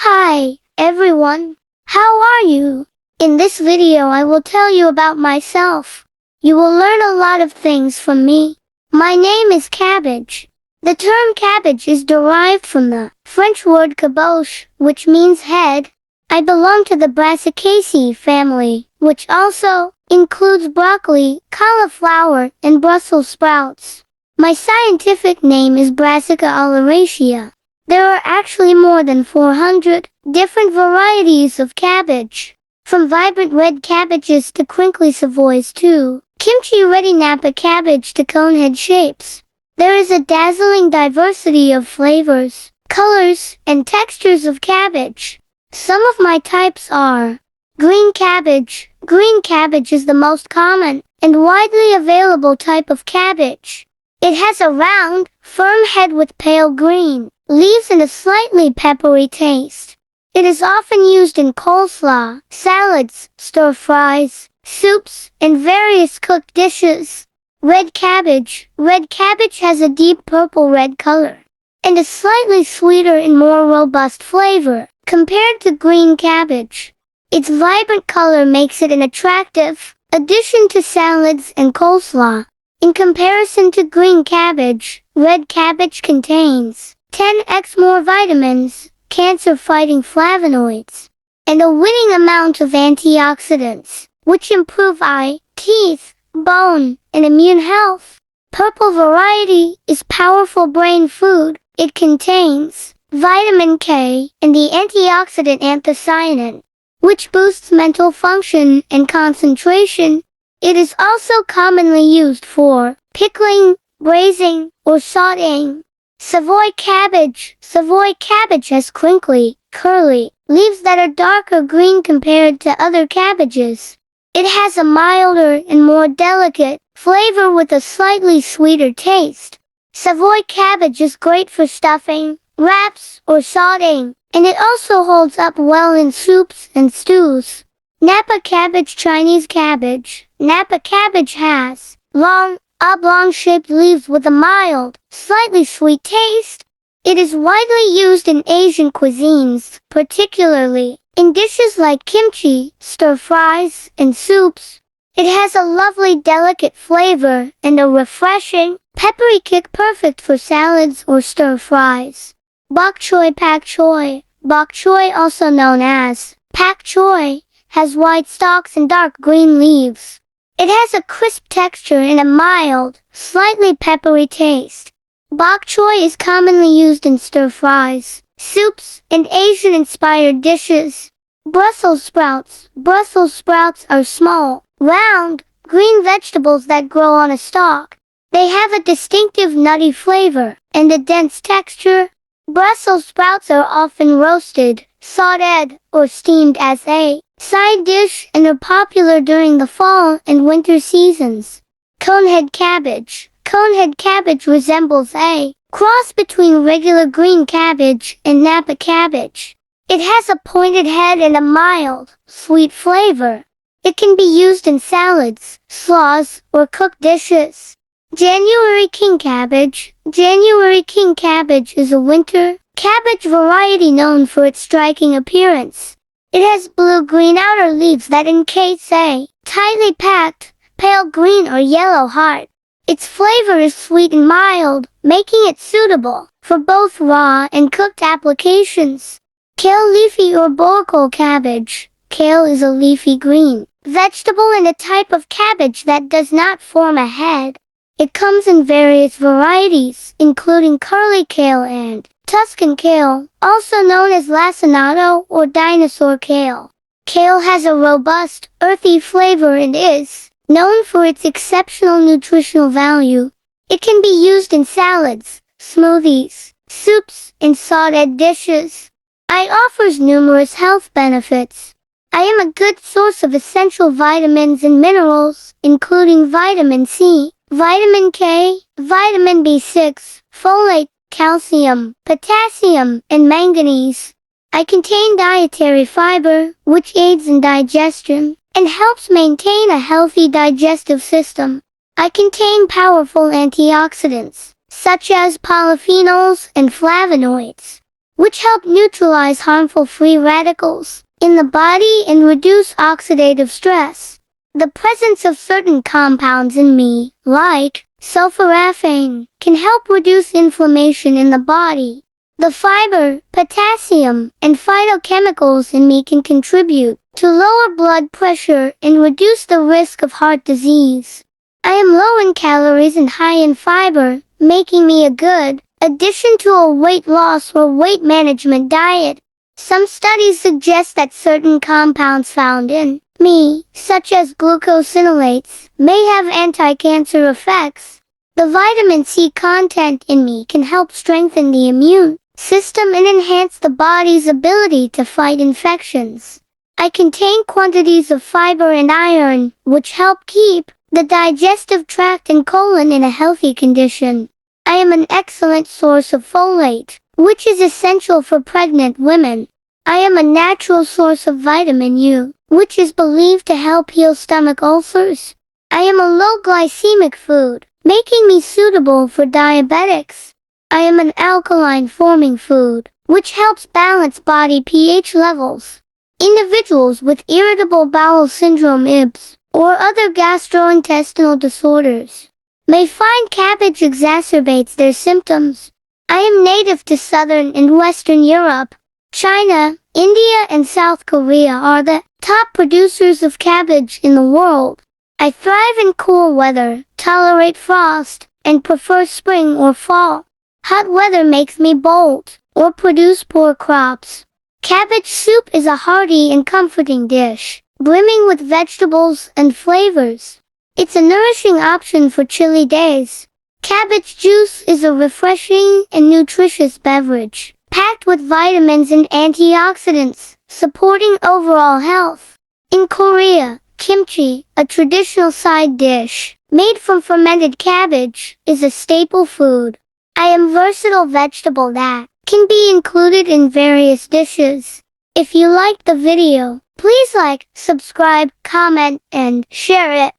Hi, everyone. How are you? In this video I will tell you about myself. You will learn a lot of things from me. My name is Cabbage. The term cabbage is derived from the French word caboche, which means head. I belong to the Brassicaceae family, which also includes broccoli, cauliflower, and Brussels sprouts. My scientific name is Brassica oleracea. There are actually more than 400 different varieties of cabbage, from vibrant red cabbages to crinkly savoys to kimchi-ready Napa cabbage to conehead shapes. There is a dazzling diversity of flavors, colors, and textures of cabbage. Some of my types are green cabbage. Green cabbage is the most common and widely available type of cabbage. It has a round, firm head with pale green leaves and a slightly peppery taste. It is often used in coleslaw, salads, stir-fries, soups, and various cooked dishes. Red cabbage. Red cabbage has a deep purple-red color and a slightly sweeter and more robust flavor compared to green cabbage. Its vibrant color makes it an attractive addition to salads and coleslaw. In comparison to green cabbage, red cabbage contains 10x more vitamins, cancer-fighting flavonoids, and a winning amount of antioxidants, which improve eye, teeth, bone, and immune health. Purple variety is powerful brain food. It contains vitamin K and the antioxidant anthocyanin, which boosts mental function and concentration. It is also commonly used for pickling, braising, or sautéing. Savoy cabbage. Savoy cabbage has crinkly, curly leaves that are darker green compared to other cabbages. It has a milder and more delicate flavor with a slightly sweeter taste. Savoy cabbage is great for stuffing, wraps, or sautéing, and it also holds up well in soups and stews. Napa cabbage. Chinese cabbage. Napa cabbage has long, oblong-shaped leaves with a mild, slightly sweet taste. It is widely used in Asian cuisines, particularly in dishes like kimchi, stir-fries, and soups. It has a lovely delicate flavor and a refreshing, peppery kick perfect for salads or stir-fries. Bok choy. Pak choy. Bok choy, also known as pak choy, has white stalks and dark green leaves. It has a crisp texture and a mild, slightly peppery taste. Bok choy is commonly used in stir-fries, soups, and Asian-inspired dishes. Brussels sprouts. Brussels sprouts are small, round, green vegetables that grow on a stalk. They have a distinctive nutty flavor and a dense texture. Brussels sprouts are often roasted, sautéed, or steamed as a side dish and are popular during the fall and winter seasons. Conehead cabbage. Conehead cabbage resembles a cross between regular green cabbage and Napa cabbage. It has a pointed head and a mild, sweet flavor. It can be used in salads, slaws, or cooked dishes. January King Cabbage. January King Cabbage is a winter cabbage variety known for its striking appearance. It has blue-green outer leaves that encase a tightly packed, pale green or yellow heart. Its flavor is sweet and mild, making it suitable for both raw and cooked applications. Kale leafy or bourcole cabbage. Kale is a leafy green vegetable and a type of cabbage that does not form a head. It comes in various varieties, including curly kale and Tuscan kale, also known as lacinato or dinosaur kale. Kale has a robust, earthy flavor and is known for its exceptional nutritional value. It can be used in salads, smoothies, soups, and sautéed dishes. It offers numerous health benefits. I am a good source of essential vitamins and minerals, including vitamin C, vitamin K, vitamin B6, folate, calcium, potassium, and manganese. I contain dietary fiber, which aids in digestion and helps maintain a healthy digestive system. I contain powerful antioxidants, such as polyphenols and flavonoids, which help neutralize harmful free radicals in the body and reduce oxidative stress. The presence of certain compounds in meat, like sulforaphane, can help reduce inflammation in the body. The fiber, potassium, and phytochemicals in meat can contribute to lower blood pressure and reduce the risk of heart disease. I am low in calories and high in fiber, making me a good addition to a weight loss or weight management diet. Some studies suggest that certain compounds found in meat, such as glucosinolates, may have anti-cancer effects. The vitamin C content in meat can help strengthen the immune system and enhance the body's ability to fight infections. I contain quantities of fiber and iron, which help keep the digestive tract and colon in a healthy condition. I am an excellent source of folate, which is essential for pregnant women. I am a natural source of vitamin U, which is believed to help heal stomach ulcers. I am a low glycemic food, making me suitable for diabetics. I am an alkaline forming food, which helps balance body pH levels. Individuals with irritable bowel syndrome (IBS) or other gastrointestinal disorders may find cabbage exacerbates their symptoms. I am native to southern and western Europe. China, India, and South Korea are the top producers of cabbage in the world. I thrive in cool weather, tolerate frost, and prefer spring or fall. Hot weather makes me bolt or produce poor crops. Cabbage soup is a hearty and comforting dish, brimming with vegetables and flavors. It's a nourishing option for chilly days. Cabbage juice is a refreshing and nutritious beverage, packed with vitamins and antioxidants, supporting overall health. In Korea, kimchi, a traditional side dish made from fermented cabbage, is a staple food. I am a versatile vegetable that can be included in various dishes. If you liked the video, please like, subscribe, comment, and share it.